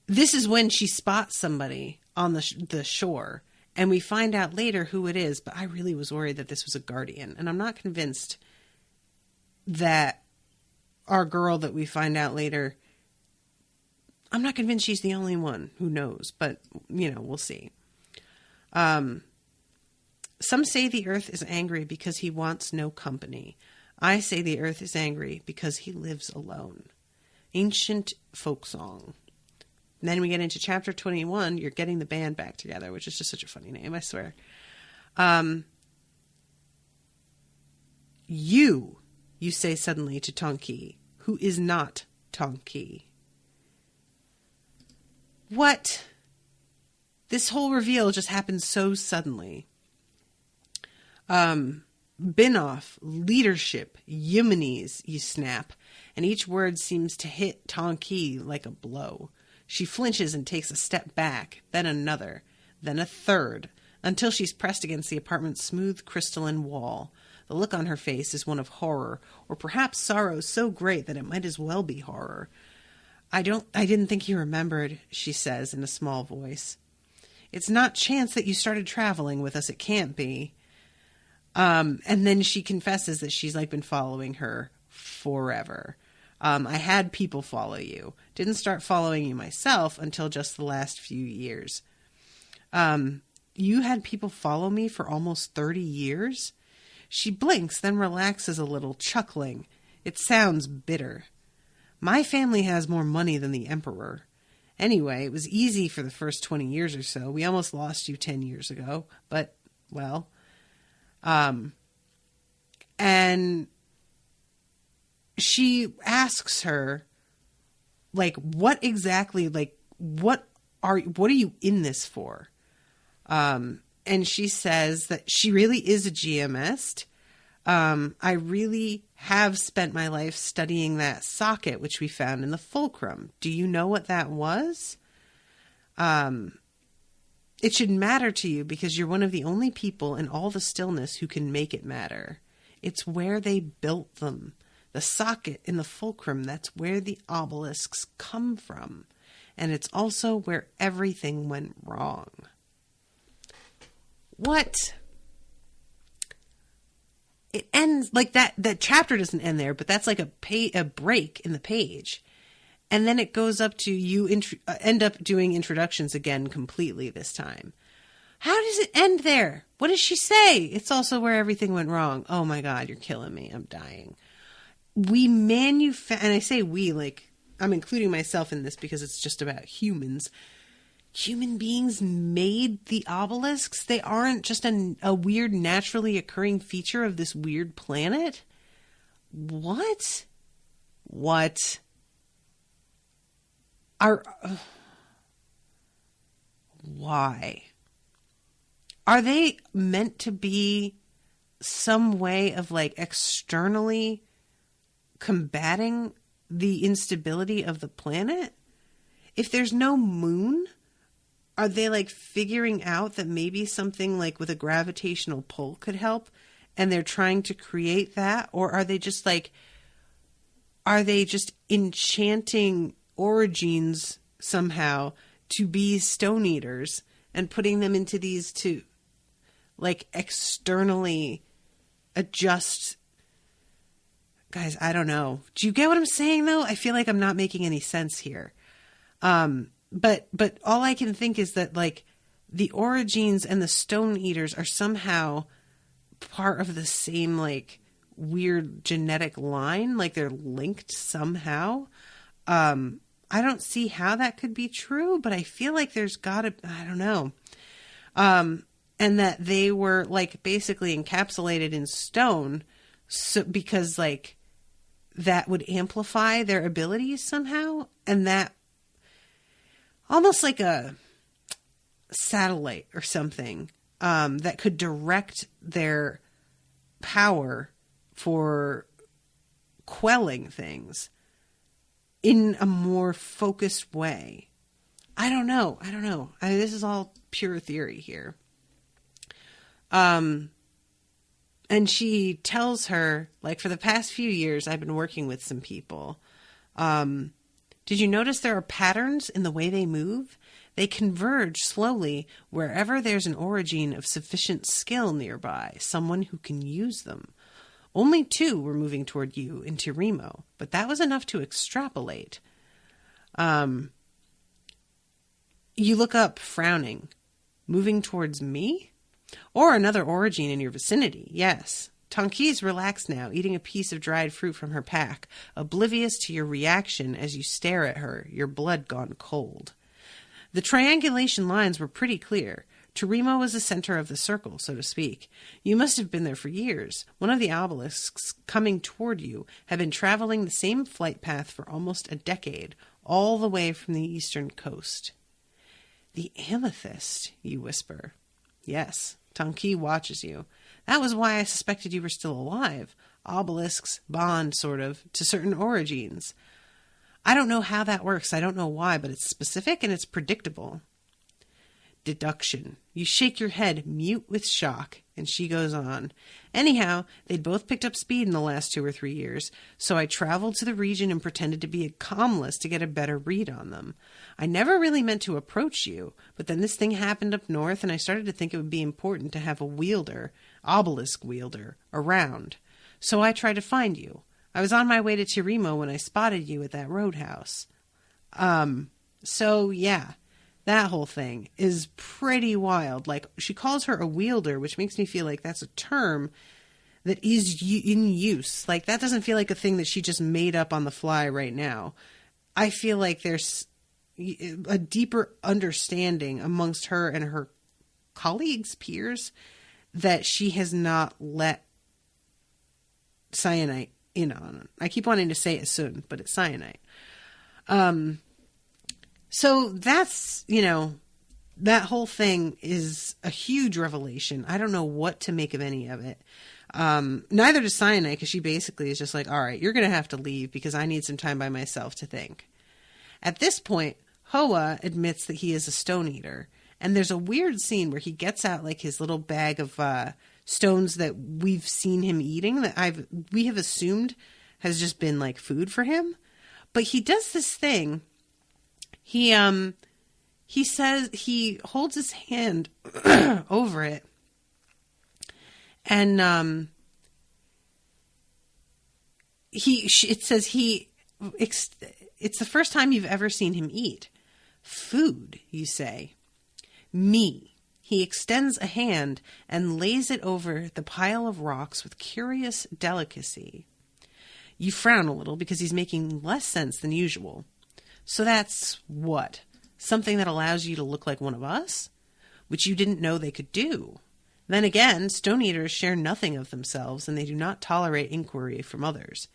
this is when she spots somebody on the shore, and we find out later who it is, but I really was worried that this was a guardian, and I'm not convinced that our girl that we find out later, I'm not convinced she's the only one who knows, but, you know, we'll see. Some say the earth is angry because he wants no company. I say the earth is angry because he lives alone. Ancient folk song. And then we get into chapter 21. You're getting the band back together, which is just such a funny name, I swear. You say suddenly to Tonki, who is not Tonki. What? This whole reveal just happened so suddenly. Binoff, leadership, Yemenis, you snap, and each word seems to hit Tonki like a blow. She flinches and takes a step back, then another, then a third, until she's pressed against the apartment's smooth crystalline wall. The look on her face is one of horror, or perhaps sorrow so great that it might as well be horror. I didn't think you remembered, she says in a small voice. It's not chance that you started traveling with us. It can't be. And then she confesses that she's like been following her forever. I had people follow you. Didn't start following you myself until just the last few years. You had people follow me for almost 30 years? She blinks, then relaxes a little, chuckling. It sounds bitter. My family has more money than the emperor. Anyway, it was easy for the first 20 years or so. We almost lost you 10 years ago, but, well... and she asks her, like, what exactly, like, what are you in this for? And she says that she really is a GMist. I really have spent my life studying that socket, which we found in the fulcrum. Do you know what that was? It should matter to you because you're one of the only people in all the stillness who can make it matter. It's where they built them. The socket in the fulcrum, that's where the obelisks come from. And it's also where everything went wrong. What? It ends like that. That chapter doesn't end there, but that's like a break in the page. And then it goes up to you end up doing introductions again completely this time. How does it end there? What does she say? It's also where everything went wrong. Oh my God, you're killing me. I'm dying. And I say we, like, I'm including myself in this because it's just about humans. Human beings made the obelisks. They aren't just a weird naturally occurring feature of this weird planet. What? Why? Are they meant to be some way of like externally combating the instability of the planet? If there's no moon, are they like figuring out that maybe something like with a gravitational pull could help and they're trying to create that? Or are they just enchanting origins somehow to be stone eaters and putting them into these two like externally adjust. Guys, I don't know. Do you get what I'm saying, though? I feel like I'm not making any sense here. But all I can think is that, like, the Origines and the Stone Eaters are somehow part of the same, like, weird genetic line. Like, they're linked somehow. I don't see how that could be true, but I feel like there's gotta, I don't know. And that they were, like, basically encapsulated in stone, so because, like, that would amplify their abilities somehow, and that almost like a satellite or something, that could direct their power for quelling things in a more focused way. I don't know. This is all pure theory here. And she tells her, like, for the past few years, I've been working with some people. Did you notice there are patterns in the way they move? They converge slowly wherever there's an origin of sufficient skill nearby, someone who can use them. Only 2 were moving toward you in Tirimo, but that was enough to extrapolate. You look up, frowning. Moving towards me? Or another origin in your vicinity, yes. Tonki's relaxed now, eating a piece of dried fruit from her pack, oblivious to your reaction as you stare at her, your blood gone cold. The triangulation lines were pretty clear. Tirimo was the center of the circle, so to speak. You must have been there for years. One of the obelisks coming toward you had been traveling the same flight path for almost a decade, all the way from the eastern coast. The amethyst, you whisper. Yes, Tonki watches you. That was why I suspected you were still alive. Obelisks bond, sort of, to certain origins. I don't know how that works. I don't know why, but it's specific and it's predictable. Deduction. You shake your head, mute with shock, and she goes on. Anyhow, they'd both picked up speed in the last 2 or 3 years, so I traveled to the region and pretended to be a commless to get a better read on them. I never really meant to approach you, but then this thing happened up north, and I started to think it would be important to have a wielder, obelisk wielder, around. So I tried to find you. I was on my way to Tirimo when I spotted you at that roadhouse. So yeah. That whole thing is pretty wild. Like, she calls her a wielder, which makes me feel like that's a term that is in use. Like, that doesn't feel like a thing that she just made up on the fly right now. I feel like there's a deeper understanding amongst her and her colleagues, peers, that she has not let Syenite in on. I keep wanting to say Essun, but it's Syenite. So that's, that whole thing is a huge revelation. I don't know what to make of any of it. Neither does Syenite, because she basically is just like, all right, you're going to have to leave because I need some time by myself to think. At this point, Hoa admits that he is a stone eater. And there's a weird scene where he gets out like his little bag of stones that we've seen him eating that we have assumed has just been like food for him. But he does this thing. He says he holds his hand over it, and it says it's the first time you've ever seen him eat food. You say, me. He extends a hand and lays it over the pile of rocks with curious delicacy. You frown a little because he's making less sense than usual. So that's what? Something that allows you to look like one of us? Which you didn't know they could do. Then again, stone eaters share nothing of themselves, and they do not tolerate inquiry from others.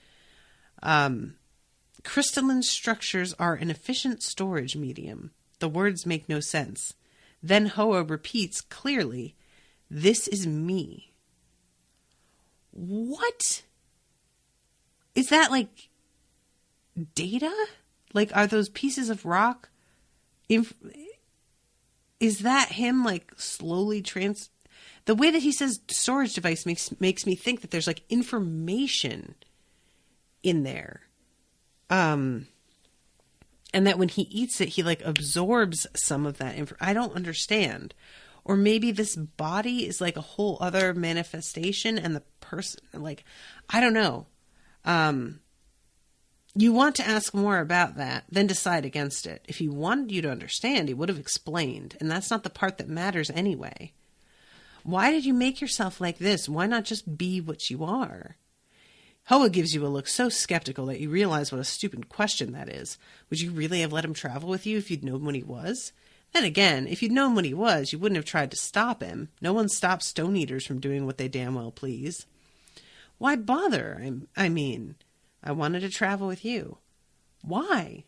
Crystalline structures are an efficient storage medium. The words make no sense. Then Hoa repeats clearly, this is me. What? Is that like data? Like, are those pieces of rock, is that him, like, slowly the way that he says storage device makes me think that there's, like, information in there. And that when he eats it, he, like, absorbs some of that I don't understand. Or maybe this body is like a whole other manifestation and the person, like, I don't know. You want to ask more about that, then decide against it. If he wanted you to understand, he would have explained, and that's not the part that matters anyway. Why did you make yourself like this? Why not just be what you are? Hoa gives you a look so skeptical that you realize what a stupid question that is. Would you really have let him travel with you if you'd known what he was? Then again, if you'd known what he was, you wouldn't have tried to stop him. No one stops stone eaters from doing what they damn well please. Why bother? I mean, I wanted to travel with you. Why?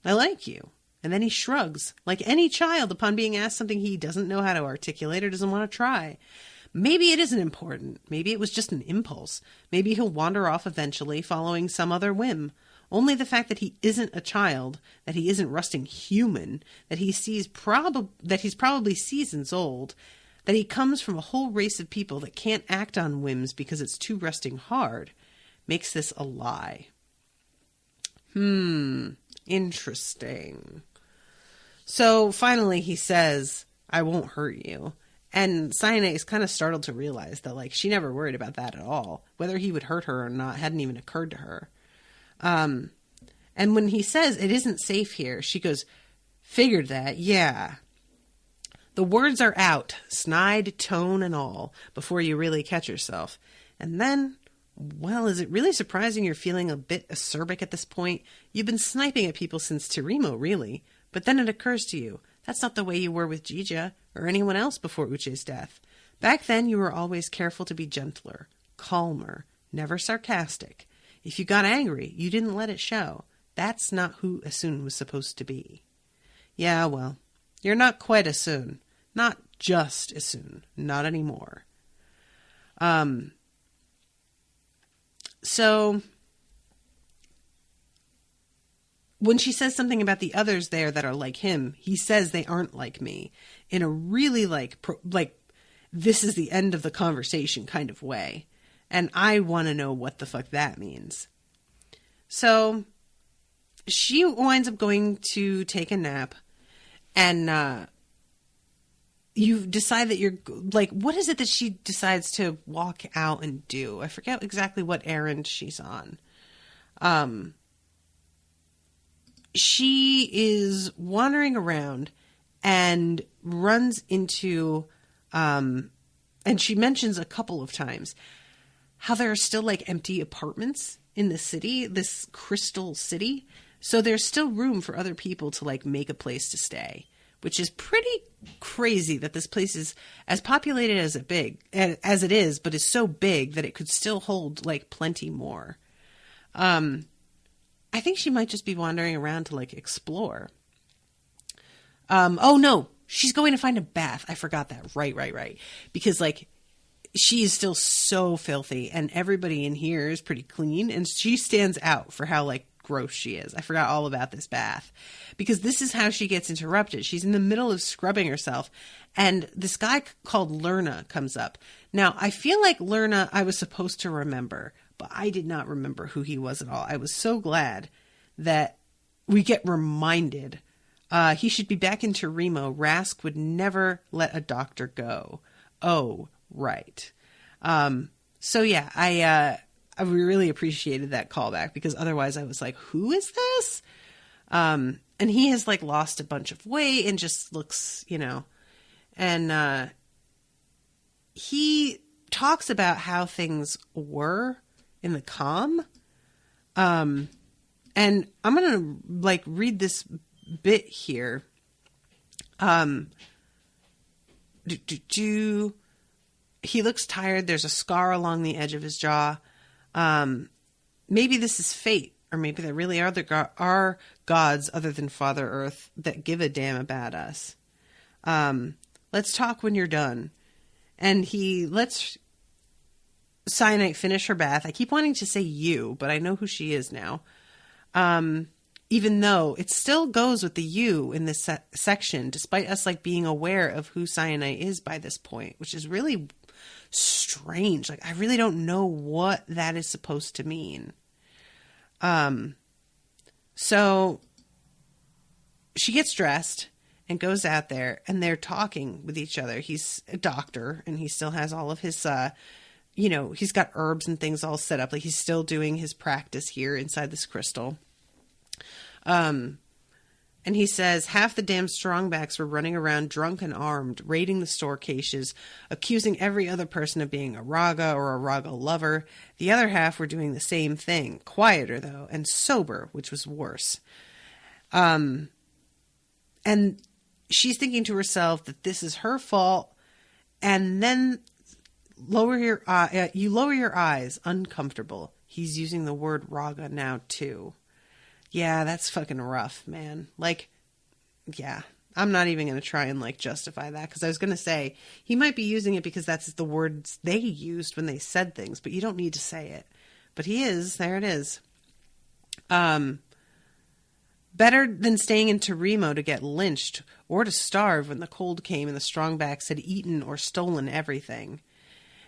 I like you. And then he shrugs, like any child upon being asked something he doesn't know how to articulate or doesn't want to try. Maybe it isn't important. Maybe it was just an impulse. Maybe he'll wander off eventually, following some other whim. Only the fact that he isn't a child, that he isn't rusting human, that he's probably seasons old, that he comes from a whole race of people that can't act on whims because it's too rusting hard, makes this a lie. Interesting. So finally he says, I won't hurt you. And Syenite is kind of startled to realize that, like, she never worried about that at all. Whether he would hurt her or not hadn't even occurred to her. And when he says it isn't safe here, she goes, figured that, yeah. The words are out, snide, tone, and all, before you really catch yourself. And then, well, is it really surprising you're feeling a bit acerbic at this point? You've been sniping at people since Terimo, really. But then it occurs to you, that's not the way you were with Jija or anyone else before Uche's death. Back then, you were always careful to be gentler, calmer, never sarcastic. If you got angry, you didn't let it show. That's not who Essun was supposed to be. Yeah, well, you're not quite Essun. Not just Essun. Not anymore. So when she says something about the others there that are like him, he says they aren't like me in a really like this is the end of the conversation kind of way. And I want to know what the fuck that means. So she winds up going to take a nap, and you decide that you're like, what is it that she decides to walk out and do? I forget exactly what errand she's on. She is wandering around and runs into, and she mentions a couple of times how there are still like empty apartments in the city, this crystal city. So there's still room for other people to like make a place to stay, which is pretty crazy that this place is as populated as it is, but is so big that it could still hold like plenty more. I think she might just be wandering around to like explore. Oh no, she's going to find a bath. I forgot that. Right. Because like she is still so filthy and everybody in here is pretty clean, and she stands out for how like gross she is. I forgot all about this bath because this is how she gets interrupted. She's in the middle of scrubbing herself and this guy called Lerna comes up. Now, I feel like Lerna I was supposed to remember, but I did not remember who he was at all. I was so glad that we get reminded. He should be back in Terimo. Rask would never let a doctor go. Oh, right. So yeah, I really appreciated that callback because otherwise I was like, who is this? And he has like lost a bunch of weight and just looks, and he talks about how things were in the comm. And I'm going to like read this bit here. He looks tired. There's a scar along the edge of his jaw. Maybe this is fate, or maybe there really are gods other than Father Earth that give a damn about us. Let's talk when you're done. And he lets Syenite finish her bath. I keep wanting to say you, but I know who she is now. Even though it still goes with the you in this section, despite us like being aware of who Syenite is by this point, which is really strange. Like, I really don't know what that is supposed to mean. So she gets dressed and goes out there, and they're talking with each other. He's a doctor, and he still has all of his, he's got herbs and things all set up. Like, he's still doing his practice here inside this crystal. And he says, half the damn strongbacks were running around drunk and armed, raiding the store caches, accusing every other person of being a Raga or a Raga lover. The other half were doing the same thing, quieter though, and sober, which was worse. And she's thinking to herself that this is her fault, and then you lower your eyes, uncomfortable. He's using the word Raga now too. Yeah, that's fucking rough, man. Like, yeah, I'm not even going to try and, like, justify that, because I was going to say, he might be using it because that's the words they used when they said things, but you don't need to say it. But he is. There it is. Better than staying in Torimo to get lynched or to starve when the cold came and the strongbacks had eaten or stolen everything.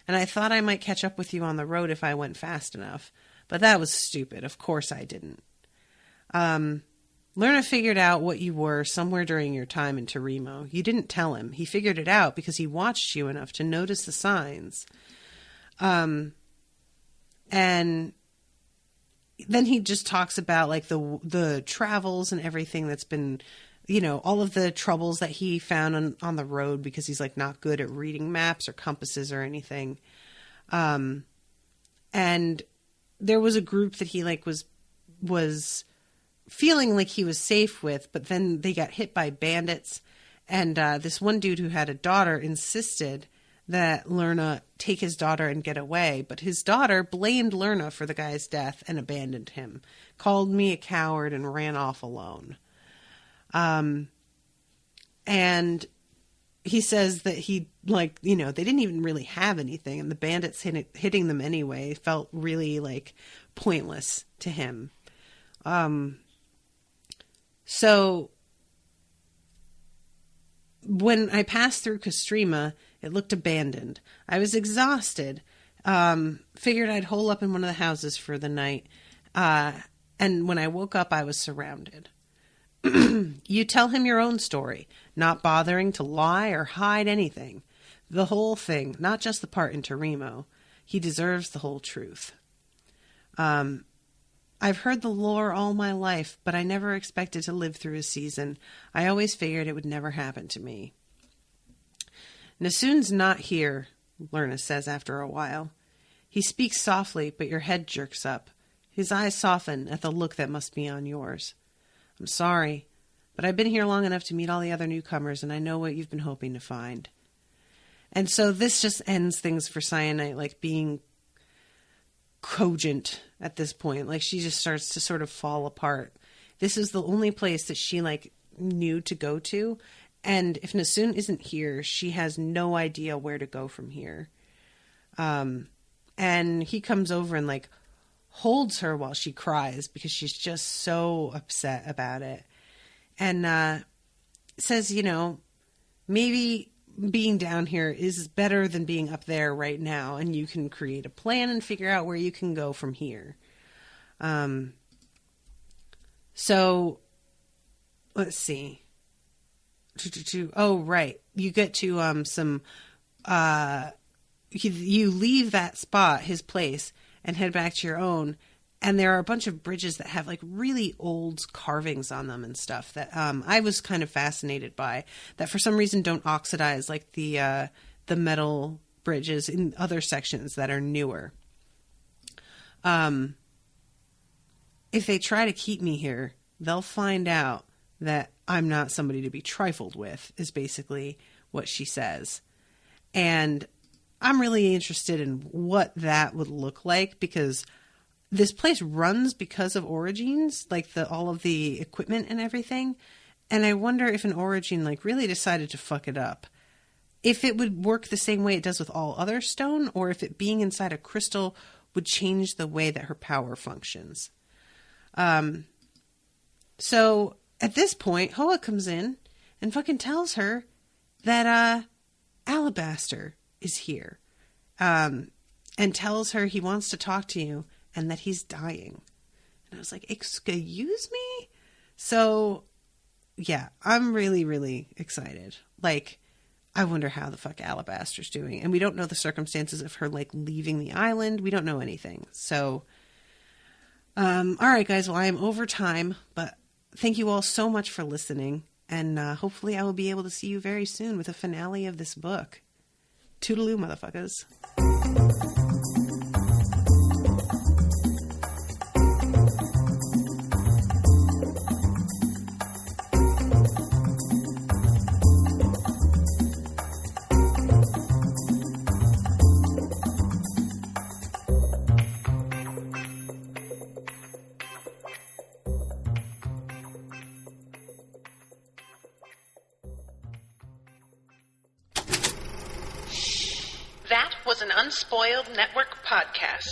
And I thought I might catch up with you on the road if I went fast enough, but that was stupid. Of course I didn't. Lerna figured out what you were somewhere during your time in Torimo. You didn't tell him. He figured it out because he watched you enough to notice the signs. And then he just talks about, like, the travels and everything that's been, all of the troubles that he found on the road, because he's, like, not good at reading maps or compasses or anything. And there was a group that he, like, was feeling like he was safe with, but then they got hit by bandits, and this one dude who had a daughter insisted that Lerna take his daughter and get away, but his daughter blamed Lerna for the guy's death and abandoned him, called me a coward, and ran off alone. And he says that he, like, they didn't even really have anything, and the bandits hitting them anyway felt really, like, pointless to him. So when I passed through Kostrima, it looked abandoned. I was exhausted. Figured I'd hole up in one of the houses for the night. And when I woke up, I was surrounded. You tell him your own story, not bothering to lie or hide anything. The whole thing, not just the part in Torimo. He deserves the whole truth. I've heard the lore all my life, but I never expected to live through a season. I always figured it would never happen to me. Nessun's not here, Lerna says after a while. He speaks softly, but your head jerks up. His eyes soften at the look that must be on yours. I'm sorry, but I've been here long enough to meet all the other newcomers, and I know what you've been hoping to find. And so this just ends things for Syenite, like, being cogent at this point. Like, she just starts to sort of fall apart. This is the only place that she, like, knew to go to, and if Nessun isn't here, she has no idea where to go from here. And he comes over and, like, holds her while she cries because she's just so upset about it, and says, maybe being down here is better than being up there right now, and you can create a plan and figure out where you can go from here. So let's see. Oh, right. You get to you leave that spot, his place, and head back to your own. And there are a bunch of bridges that have, like, really old carvings on them and stuff that I was kind of fascinated by, that for some reason don't oxidize like the metal bridges in other sections that are newer. If they try to keep me here, they'll find out that I'm not somebody to be trifled with, is basically what she says. And I'm really interested in what that would look like, because this place runs because of Origins, like all of the equipment and everything. And I wonder if an Origin, like, really decided to fuck it up, if it would work the same way it does with all other stone, or if it being inside a crystal would change the way that her power functions. So at this point, Hoa comes in and fucking tells her that Alabaster is here, and tells her he wants to talk to you and that he's dying. And I was like, excuse me? So yeah, I'm really, really excited. Like, I wonder how the fuck Alabaster's doing. And we don't know the circumstances of her, like, leaving the island. We don't know anything. So, all right, guys. Well, I am over time, but thank you all so much for listening. And hopefully I will be able to see you very soon with a finale of this book. Toodaloo, motherfuckers. That was an Unspoiled Network podcast.